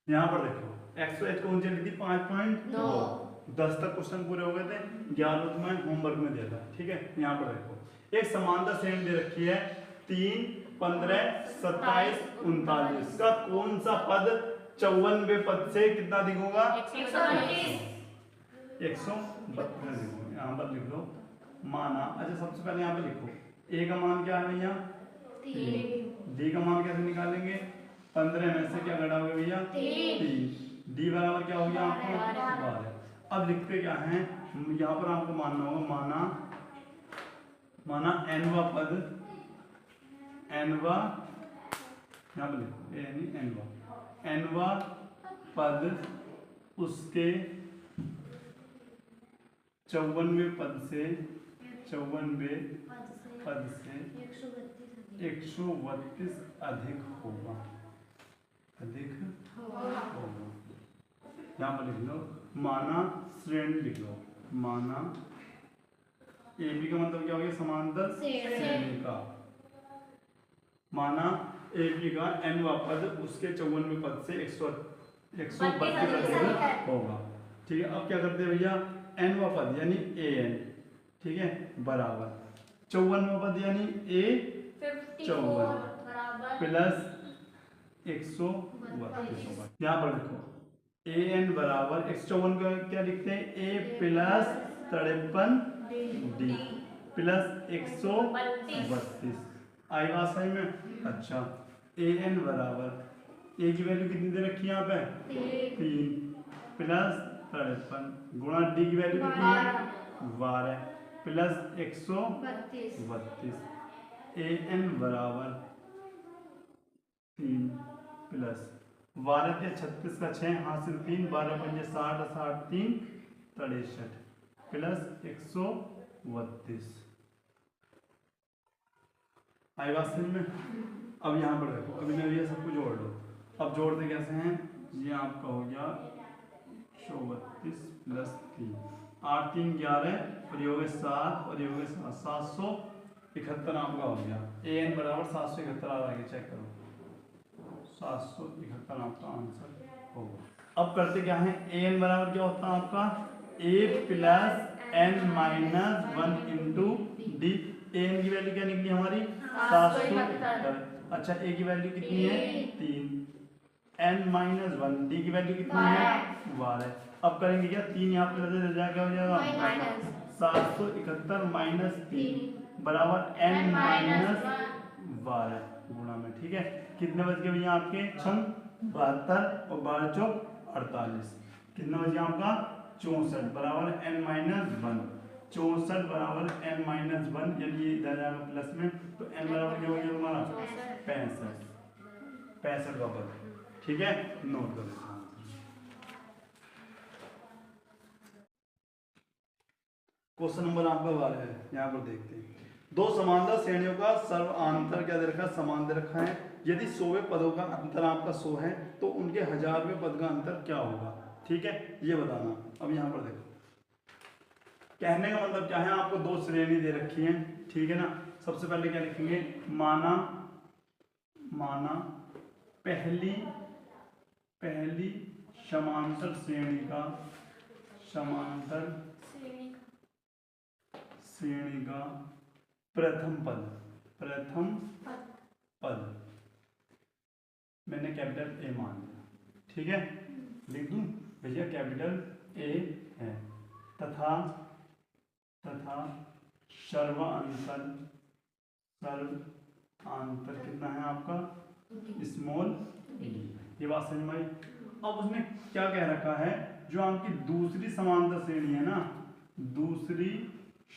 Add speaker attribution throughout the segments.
Speaker 1: यहाँ पर देखो एक्स एच कौन सी थी 5.9। 10 तक क्वेश्चन पूरे हो गए थे, 11 में होमवर्क में दिया था। ठीक है, यहाँ पर देखो एक समानता श्रेणी दे रखी है 3, 15, 27, 39 का कौन सा पद 54वें पद से कितना अधिक होगा? 132 यहाँ पर लिख लो। माना, अच्छा सबसे पहले यहाँ पे लिखो ए का मान क्या है भैया? 3। डी का मान कैसे निकालेंगे? 15 में से क्या घटाओगे भैया? 3। डी बराबर क्या हो गया आपको? 12। अब लिखते क्या है यहाँ पर आपको मानना होगा, माना एनवा पद, एनवा यहाँ पर लिखो ए यानी एनवा पद उसके 54वें पद से 132 अधिक होगा, यहाँ पर लिख लो। माना श्रेणी लिख लो, माना ए बी का मतलब क्या हो गया? समांतर श्रेणी का। माना ए बी का एनवा पद उसके 54वें पद से 132 अधिक होगा। ठीक है, अब क्या करते हैं भैया? एनवा पद यानी ए एन, ठीक है, बराबर 54वां पद यानी ए 54 प्लस 132 होगा। यहाँ पर देखो ए एन बराबर 154 का क्या लिखते हैं? ए प्लस 53 डी प्लस 132। आई बात सही में? अच्छा ए एन बराबर ए की वैल्यू कितनी दे रखी है यहाँ पे? 3 प्लस 53 गुणा डी की वैल्यू कितनी है? 12 प्लस 132। ए एन बराबर 3 प्लस 12 के 36 का 6 हासिल 3, 12 पंजे 60, 60 3 63 प्लस 132। आई बात समझ में? अब यहाँ पर देखो, अभी मैं ये सब कुछ जोड़ लो। अब जोड़ते कैसे हैं? ये आपका हो गया 132 प्लस 3, 8 3 11 और ये हो गए 7 और ये हो गए 771 आपका हो गया। ए एन बराबर 771 आ रहा है, चेक करो 771 आपका आंसर होगा। अब करते क्या है? ए एन बराबर क्या होता है आपका? A plus n minus 1 into d. A n की वैल्यू क्या निकली हमारी? 771। अच्छा ए की वैल्यू कितनी है? 3, एन माइनस 1, डी की वैल्यू कितनी है? 12। अब करेंगे क्या? 3 यहाँ पे रह जाएगा, क्या हो जाएगा? 771 माइनस 3 बराबर एन माइनस 12 गुणा में। ठीक है, कितने बज गए भैया आपके? 72 और 12 चौक 48। कितना बज गया आपका? 64 बराबर एन माइनस 1। 64 बराबर एन माइनस 1 यानी ये इधर जाएगा प्लस में, तो एन बराबर क्या हो गया तुम्हारा? 65 का पद। ठीक है, नोट कर लेना। क्वेश्चन नंबर आपका 12 है, यहाँ पर देखते हैं। दो समांतर श्रेणियों का सर्वांतर क्या दे रखा है? समान दे रखा है। यदि 100वें पदों का अंतर आपका 100 है तो उनके 1000वें पद का अंतर क्या होगा? ठीक है, ये बताना। अब यहाँ पर देखो, कहने का मतलब क्या है? आपको दो श्रेणी दे रखी है, ठीक है ना। सबसे पहले क्या लिखेंगे? माना पहली समांतर श्रेणी का प्रथम पद मैंने कैपिटल ए मान लिया, ठीक है, लिख दूं भैया कैपिटल ए है, तथा सर्वांतर कितना है आपका? Small D. ये बात समझ में आई? अब उसने क्या कह रखा है? जो आपकी दूसरी समांतर श्रेणी है ना, दूसरी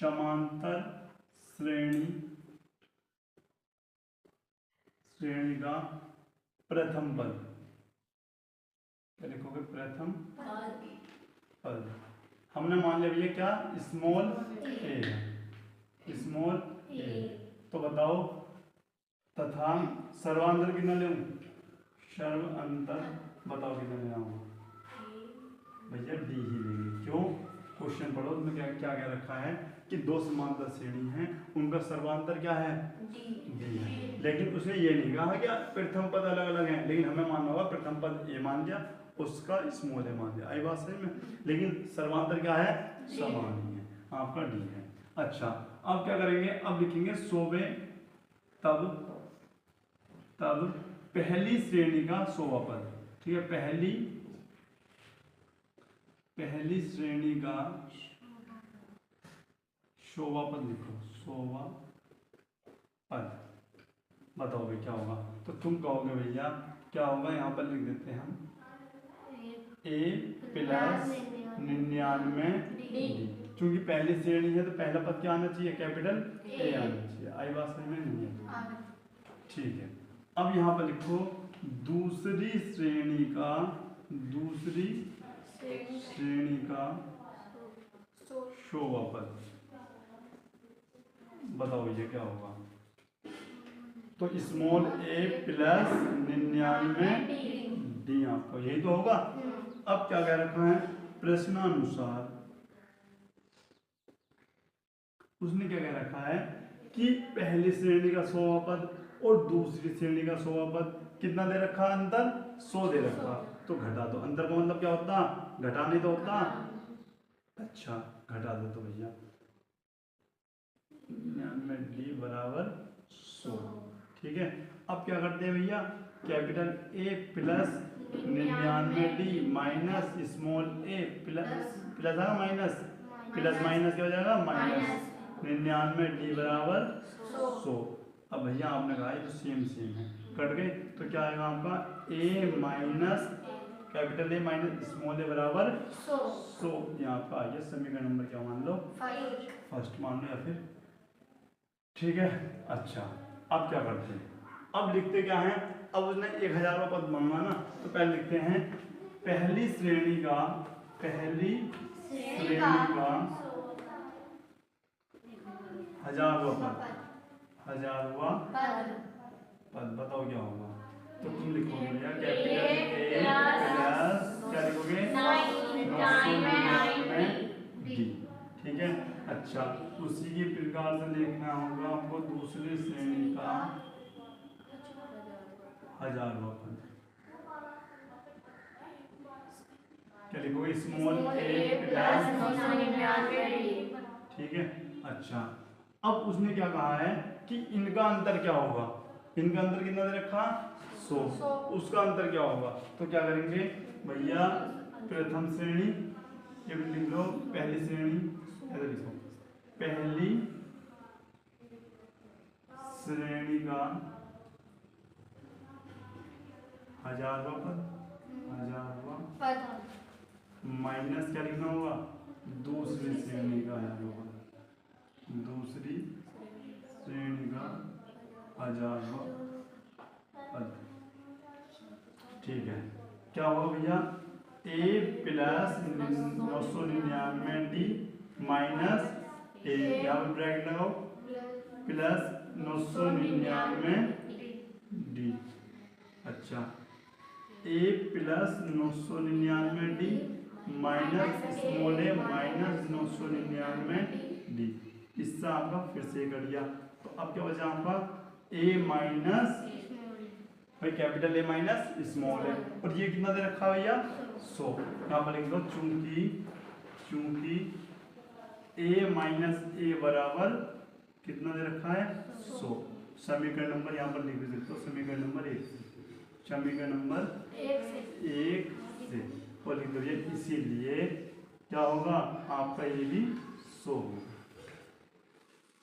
Speaker 1: समांतर श्रेणी का प्रथम पद, क्या लिखोगे? प्रथम पद हमने मान लिया भैया क्या? स्मॉल ए, स्मॉल ए। तो बताओ तथा सर्वांतर कितना ले? सर्वांतर बताओ कितना लेना होगा भैया? डी ही लेंगे। क्यों? क्वेश्चन पढ़ो, उसमें क्या क्या क्या रखा है कि दो समांतर श्रेणी हैं, उनका सर्वांतर क्या है, डी है। लेकिन उसने ये नहीं कहा कि प्रथम पद अलग अलग हैं, लेकिन हमें मानना होगा प्रथम पद ए मान दिया, उसका स्मॉल ए मान दिया, आई बात समझ में। लेकिन सर्वांतर क्या है, समान ही है, आपका डी है। अच्छा, अब क्या करेंगे, अब लिखेंगे 100 तब पहली श्रेणी का 100वां पद। ठीक है, पहली श्रेणी का 100वां पद लिखो, 100वां पद। बताओ भाई क्या होगा, तो तुम कहोगे भैया क्या होगा, यहाँ पर लिख देते हैं हम a प्लस 99 डी। क्योंकि पहली श्रेणी है तो पहला पद क्या आना चाहिए, कैपिटल ए आना चाहिए, आई बात समझ में नहीं है। ठीक है, अब यहाँ पर लिखो दूसरी श्रेणी का 100वां पद। बताओ ये क्या होगा, तो स्मॉल ए प्लस 99 डी, आपको यही तो होगा। अब क्या कह रखा है, प्रश्नानुसार उसने क्या कह रखा है कि पहली श्रेणी का 100वां पद और दूसरी श्रेणी का 100वां पद कितना दे रखा, अंतर 100 दे रखा, तो घटा दो। अंतर का मतलब क्या होता, घटा नहीं तो होता। अच्छा, घटा दो तो भैया 99 डी बराबर 100। ठीक है, अब क्या करते हैं भैया, capital A plus 99 D minus small A plus आएगा माइनस, प्लस माइनस क्या हो जाएगा, माइनस 99 डी बराबर 100। अब भैया आपने कहा ये तो सेम है, कट गए, तो क्या आएगा आपका a minus capital a minus small a बराबर 100। यहाँ आपका आइए समीकरण नंबर क्या मान लो, फर्स्ट मान लो या फिर। ठीक है, अच्छा अब क्या करते हैं, अब लिखते क्या है, अब उसने 1000वां पद मांगा ना, तो पहले लिखते हैं पहली श्रेणी का 1000वां पद। बताओ क्या होगा, तो तुम लिखोगे भैया कैपिटल ए प्लस क्या लिखोगे 999 डी। ठीक है, अच्छा उसी के प्रकार से लिखना होगा आपको दूसरी श्रेणी का 1000वां पद। क्या लिखोगे, स्मॉल ए प्लस 999। ठीक है, अच्छा अब उसने क्या कहा है कि इनका अंतर क्या होगा, इनका अंतर कितना दे रखा 100, उसका अंतर क्या होगा, तो क्या करेंगे भैया प्रथम श्रेणी, ये भी लिख लो पहली श्रेणी, ऐसे लिखो पहली श्रेणी का 1000वां पद माइनस क्या लिखना होगा, दूसरी श्रेणी का 1000वां पद, दूसरी श्रेणी का 1000वां पद। ठीक है, क्या होगा भैया ए प्लस 999 डी माइनस ए, यहाँ पर ब्रैकेट लगाओ प्लस 999 डी। अच्छा, ए प्लस 999 डी माइनस स्मॉल ए माइनस 999 डी, इससे आपका फिर से कट गया, तो अब क्या बचा आपका ए माइनस भाई कैपिटल ए माइनस स्मॉल ए, और ये कितना दे रखा भैया 100। यहाँ पर लिख दो चूंकि ए माइनस ए बराबर कितना दे रखा है 100। समीकरण नंबर यहाँ पर लिख सकते हो, समीकरण नंबर 1 से, समीकरण नंबर 1 से और लिख दो ये, इसीलिए क्या होगा आपका ये भी 100 होगा,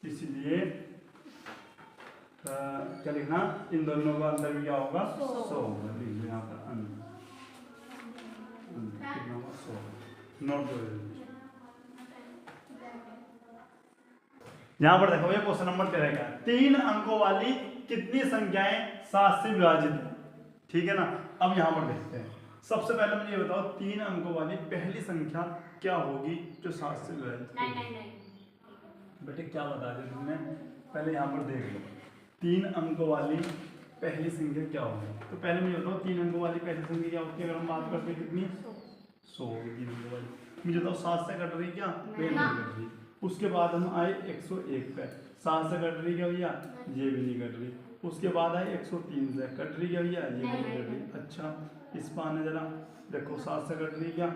Speaker 1: इसलिए क्या लिखना, इन दोनों का अंतर भी क्या होगा 100 होगा। लिख दो यहाँ पर कितना होगा 100, नोट करो। यहाँ पर देखो ये क्वेश्चन नंबर 13 का 3 अंकों वाली कितनी संख्याएं 7 से विभाजित है। ठीक है ना, अब यहाँ पर देखते हैं, सबसे पहले मुझे ये बताओ 3 अंकों वाली पहली संख्या क्या होगी जो 7 से विभाजित है। बेटे क्या बता दिया तुमने, पहले यहाँ पर देख लो 3 अंकों वाली पहली संख्या क्या होगी, तो पहले मुझे बताओ 3 अंकों वाली पहली संख्या क्या होती है, अगर हम बात करते हैं कितनी 100 होगी 3 अंकों वाली, मुझे तो 7 से कट रही क्या, ये नहीं कट रही। उसके बाद हम आए 101 पे, 7 से कट रही क्या भैया, ये भी नहीं कट रही। उसके बाद आए 103 से, कट रही क्या भैया, ये भी नहीं कट रही। अच्छा इस पर आने जरा, देखो 7 से कट रही क्या,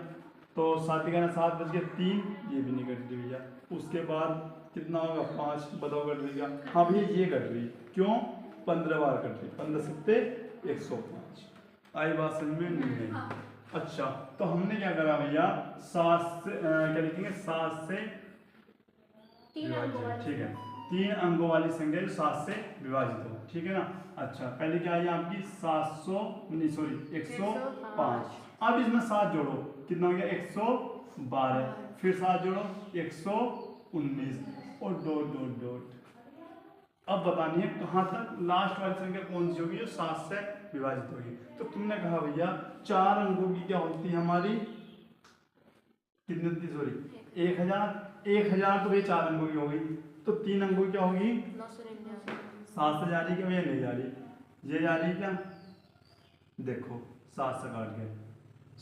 Speaker 1: तो 7 का ना 7 बज के 3, ये भी नहीं कट रही भैया। उसके बाद कितना होगा 5, बताओ कट रही क्या, हाँ भैया ये कट रही, क्यों 15 बार कट रही, 15 सत्ते 105। आई बात समझ में नहीं आई। अच्छा तो हमने क्या करा भैया, 7 से क्या लिखेंगे, 7 से विभाजित, ठीक है, 3 अंकों वाली संख्या जो 7 से विभाजित हो, ठीक है ना। अच्छा पहले क्या आई आपकी 105। अब इसमें 7 जोड़ो, कितना हो गया 112, फिर 7 जोड़ो 119 और डॉट डॉट डॉट। अब बतानी है कहाँ तक लास्ट वाली संख्या कौन सी होगी जो 7 से विभाजित होगी। तो तुमने कहा भैया 4 अंकों की क्या होती है हमारी, कितनी होती, सॉरी 1000 तो भैया 4 अंकों की होगी, तो 3 अंकों की क्या होगी, 7 से जा रही क्या भैया, नहीं जा रही, ये जा रही क्या, देखो 7 से काट गए,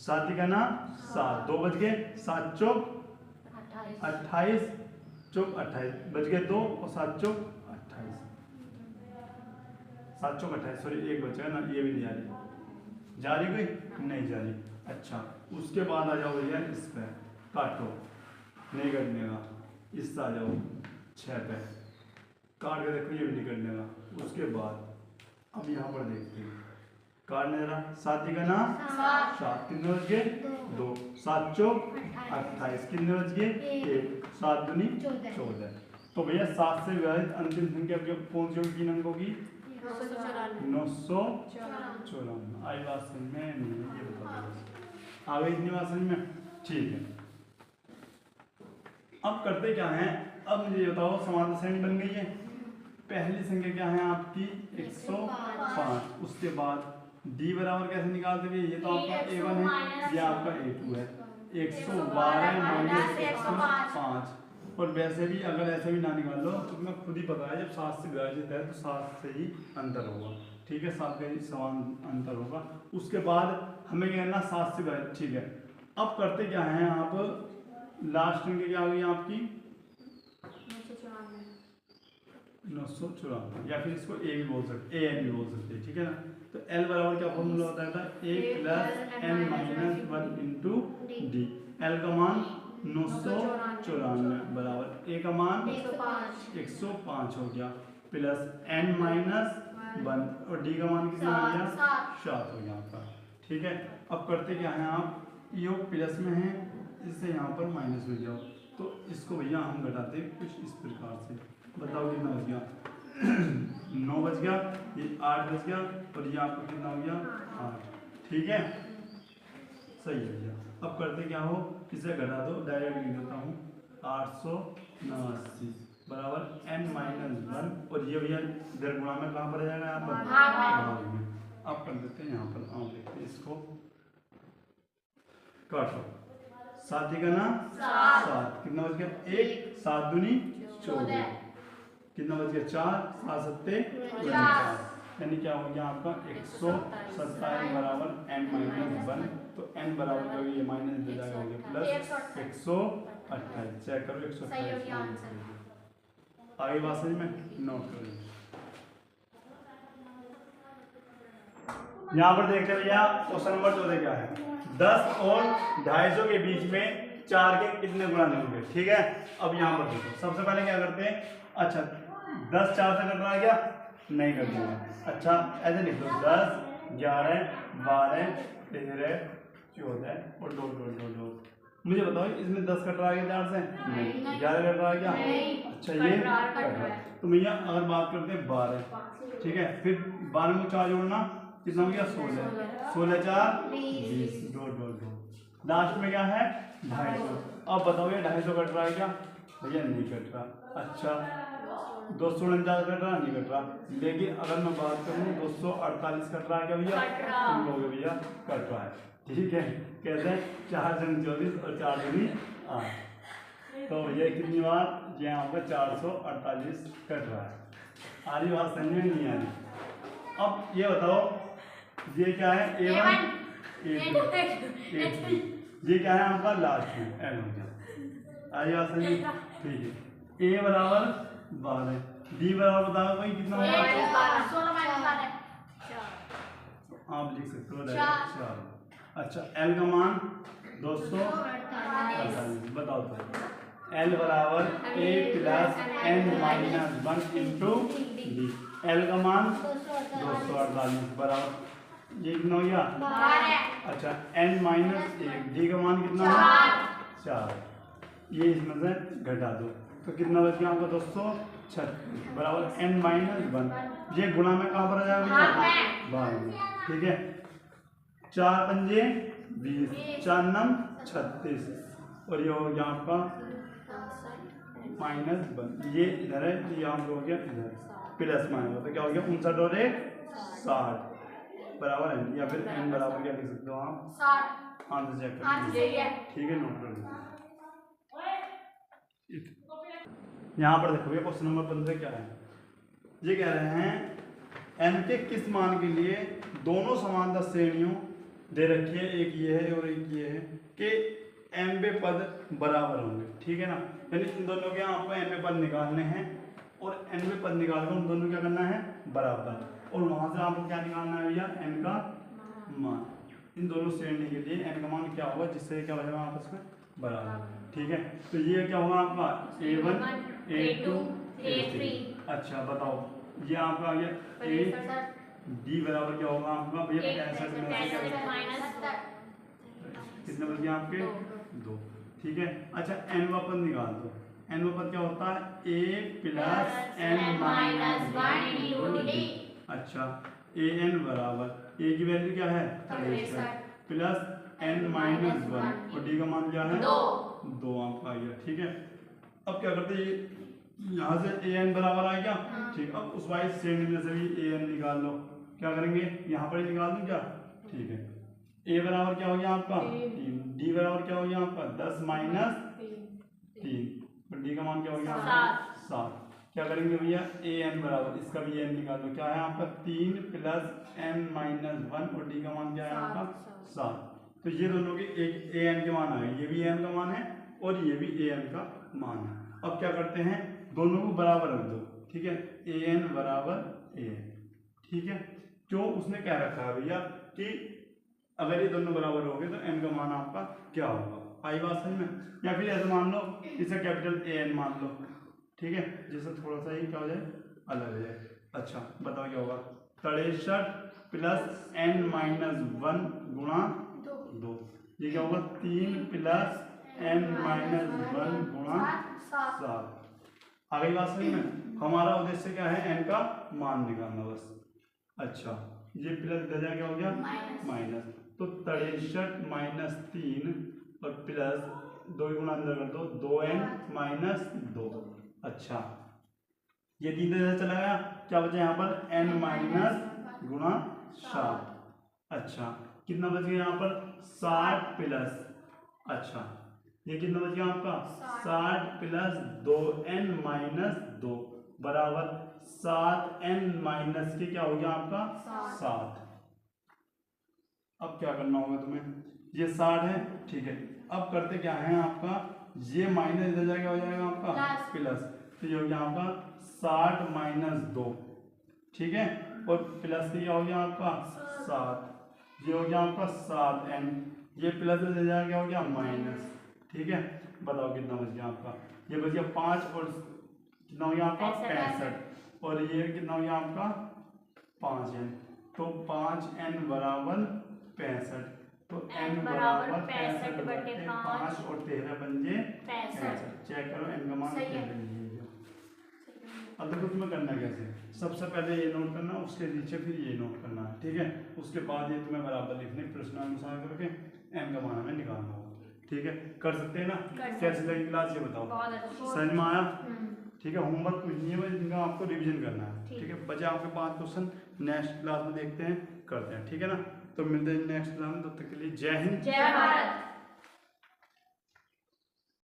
Speaker 1: 7 का ना 7, 2 बज गए, 7 चौक 28, चौक 28 बज गए 2 और 7 चौक 28, 7 चौक 28, सॉरी 1 बच गया ना, ये भी नहीं जा रही, जा रही कोई नहीं जा रही। अच्छा उसके बाद आ जाओ भैया इस पे, काटो नहीं कटने का, इससे आ जाओ 6 पे, काट के देखो ये भी नहीं कटने का। उसके बाद अब यहाँ पर देखते हैं, काटने जरा, 7 का ना 7, कितने बज गए 2, 7 चौक 28, कितने बज गए 1, 7 दूनी 14। तो भैया 7 से विभाजित अंतिम संख्या कौन सी होगी, 3 अंकों की 994। आई बात समझ में नहीं, ये बता दो आ गई इतनी बात समझ में, ठीक है। अब करते क्या है, अब मुझे बताओ समांतर श्रेणी बन गई है। पहली संख्या क्या है आपकी 105, उसके बाद d बराबर कैसे निकालते हैं, ये तो आपका a1 है, ये आपका a2 है, 112 माइनस 105। और वैसे भी अगर ऐसे भी ना निकाल लो तो तुम्हें खुद ही पता है जब 7 से विभाजित है तो 7 से ही अंतर होगा, ठीक है, 7 का ही समान अंतर होगा। उसके बाद हमें क्या करना 7 से विभाजित, ठीक है। अब करते क्या है, आप लास्ट में क्या होगी आपकी 994, या फिर इसको ए भी बोल सकते, ए एन भी बोल सकते हैं, ठीक है ना। तो एल बराबर क्या फॉर्मूला होता था, a plus n minus 1 into d. L का मान 994 बराबर ए का मान 105 हो गया, प्लस एन माइनस 1 और डी का मान कितना हो गया 7 हो गया आपका, ठीक है। अब करते क्या है, आप योग प्लस में है, इससे यहाँ पर माइनस हो जाओ, तो इसको भैया हम घटाते हैं कुछ इस प्रकार से, बताओ कितना बच गया 9 बच गया, ये 8 बच गया, और ये आपको कितना हो गया 8, ठीक है, सही है भैया। अब करते क्या हो, इसे घटा दो, डायरेक्ट लिख देता हूँ 889 बराबर n माइनस 1, और ये भैया इधर गुणा में कहाँ पर जाएगा, यहाँ पर भाग में। अब कर देते हैं यहाँ पर, आओ देखते हैं इसको, काटो 7 का ना 7, कितना बच गया 1, 7 दूनी 14, कितना बच गया 4, 7 सत्ते 49, यानी क्या हो गया आपका 127 बराबर n माइनस 1, तो n बराबर क्या होगी, ये माइनस दे जाएगा, हो गया प्लस 128, चेक करो 128 आगे बात समझ में, नोट करो। यहाँ पर देखते हैं भैया क्वेश्चन नंबर 14 क्या है, 10 और 250 के बीच में 4 के कितने गुणा होंगे, ठीक है। अब यहाँ पर देखो, सबसे पहले क्या करते हैं, अच्छा 10 4 से कटना है क्या, नहीं कटना है, अच्छा ऐसे लिख दो 10 11 12 13 14 और 2 मुझे बताओ इसमें 10 कट रहा है क्या 4 से, नहीं, 11 कट रहा है क्या, अच्छा ये कट रहा है। तो भैया अगर बात करते हैं 12, ठीक है, फिर 12 में 4 जोड़ना कितना हो गया 16, 16 4 20, 2 लास्ट में क्या है 250। अब बताओ ये 250 कट रहा है क्या, भैया नहीं कट रहा, अच्छा 249 कट रहा, नहीं कट रहा, लेकिन अगर मैं बात करूँ 248 कट रहा है क्या भैया, तुम लोग भैया कट रहा है, ठीक है। कहते हैं 4 जन 24 और 4 दूनी 8, तो भैया कितनी बार ये यहाँ पर 448 कट रहा है, आ रही बात समझ में नहीं आ रही। अब ये बताओ ये क्या है A1 A2, ये क्या है आपका लास्ट में एल हो गया। आइए बात समझिए, ठीक है। ए बराबर 12, डी बराबर बताओ भाई कितना होगा? आप लिख सकते हो 4। अच्छा एल का मान 248, बताओ तो एल बराबर a plus n minus 1 into d. L का मान 248 बराबर ये कितना हो गया? अच्छा एन माइनस 1, डी का मान कितना है? 4। ये इसमें से घटा दो तो कितना बच गया आपका? 236 बराबर एन माइनस 1। ये गुणा में कहाँ पर आ जाएगा? बाहर में, ठीक है। 4 पंजे 20, 4 नम 36 और ये हो गया आपका -1। ये इधर है, ये आपका हो गया इधर प्लस माइनस, तो क्या हो गया? 59 और 1 60 बराबर है, या फिर एन बराबर क्या लिख सकते हो आप? 60। आंसर चेक कर लीजिए, ठीक है, नोट कर लीजिए। यहाँ पर देखो क्वेश्चन नंबर 15 क्या है? ये कह रहे हैं एन के किस मान के लिए दोनों समांतर श्रेणियों दे रखी है, एक ये है और एक ये है, कि एन बे पद बराबर होंगे, ठीक है ना। यानी इन दोनों के आपको एन बे पद निकालने हैं और एन बे पद निकाल कर उन दोनों क्या करना है? बराबर, और वहां से आपको क्या निकालना है भैया? एन का मान। इन दोनों श्रेणी के लिए एन का मान क्या होगा जिससे क्या हो जाएगा आपस में? बराबर, ठीक है। तो ये क्या होगा आपका? A1 A2 A3। अच्छा बताओ ये आपका आ गया ए, डी बराबर क्या होगा आपका भैया? 65 कितने बच गए आपके? 2, ठीक है। अच्छा एन वा पद निकाल दो। एन वा पद क्या होता है? A plus n minus 1 into d. अच्छा ए एन बराबर ए की वैल्यू क्या है? 63 प्लस एन माइनस 1 और डी का मान क्या है? 2 आपका आ गया, ठीक है। अब क्या करते हैं? यहाँ से ए एन बराबर आ गया, ठीक। अब उस वाइज श्रेणी में से भी ए एन निकाल लो। क्या करेंगे? यहाँ पर ही निकाल दूँ क्या? ठीक है। ए बराबर क्या हो गया आपका? 3। डी बराबर क्या हो गया आपका? 10 माइनस 3 और डी का मान क्या हो गया? 7। क्या करेंगे भैया? ए एन बराबर इसका भी एन निकाल दो। क्या है आपका? 3 प्लस एन माइनस 1 और डी का मान क्या है आपका? 7। तो ये दोनों के एक ए एन के मान आए, ये भी ए एन का मान है और ये भी ए एन का मान है। अब क्या करते हैं? दोनों को बराबर रख दो, ठीक है। ए एन बराबर ए एन, ठीक है। क्यों? उसने क्या रखा है भैया कि अगर ये दोनों बराबर हो गए तो एन का मान आपका क्या होगा? आई बात समझ में? या फिर ऐसे मान लो, इसे कैपिटल ए एन मान लो, ठीक है, जिससे थोड़ा सा ही क्या हो जाए? अलग हो जाए। अच्छा बताओ क्या होगा? 63 प्लस एन माइनस 1 गुणा 2, ये क्या होगा? 3 प्लस एन माइनस 1 गुणा 7। आ गई बात समझ में? हमारा उद्देश्य क्या है? एन का मान निकालना बस। अच्छा ये प्लस इधर क्या हो गया? माइनस, तो 63 माइनस 3 और प्लस 2 गुना अंदर कर दो, 2n माइनस 2। अच्छा ये 3 इधर चला गया, क्या बचा यहाँ पर? n माइनस गुणा 7। अच्छा कितना बच गया यहाँ पर? 60 प्लस, अच्छा ये कितना बच गया आपका? 60 प्लस 2n माइनस 2 बराबर 7n माइनस के क्या हो गया आपका? 7। अब क्या करना होगा तुम्हें? ये 60 है, ठीक है। अब करते क्या है आपका? ये माइनस इधर जाएगा, हो जाएगा आपका प्लस, तो ये हो गया आपका 60 माइनस 2, ठीक है। और प्लस क्या हो गया आपका? 7, ये हो गया आपका 7n, ये प्लस इधर जाएगा, क्या हो गया? माइनस, ठीक है। बताओ कितना बच गया आपका? ये बच गया 5 और कितना हो गया आपका? 65 और ये कितना हो गया आपका? 5n, तो 5n बराबर 65, तो n बराबर 65 बटे 5 और 13 पंजे 65। चेक करो n का मान क्या है। अब देखो तुम्हें करना कैसे? सबसे पहले ये नोट करना, उसके नीचे फिर ये नोट करना है, ठीक है। उसके बाद ये तुम्हें बराबर लिखने प्रश्नानुसार करके n का मान हमें निकालना होगा, ठीक है। कर सकते हैं ना? कैसे लगी क्लास ये बताओ? समझ में आया? ठीक है। होमवर्क कुछ नहीं है, इनका आपको रिवीजन करना है, ठीक है। बचे आपके 5 क्वेश्चन, नेक्स्ट क्लास में देखते हैं, करते हैं, ठीक है ना। तो मिलते हैं नेक्स्ट क्लास में, तब तक के लिए जय हिंद, जय भारत।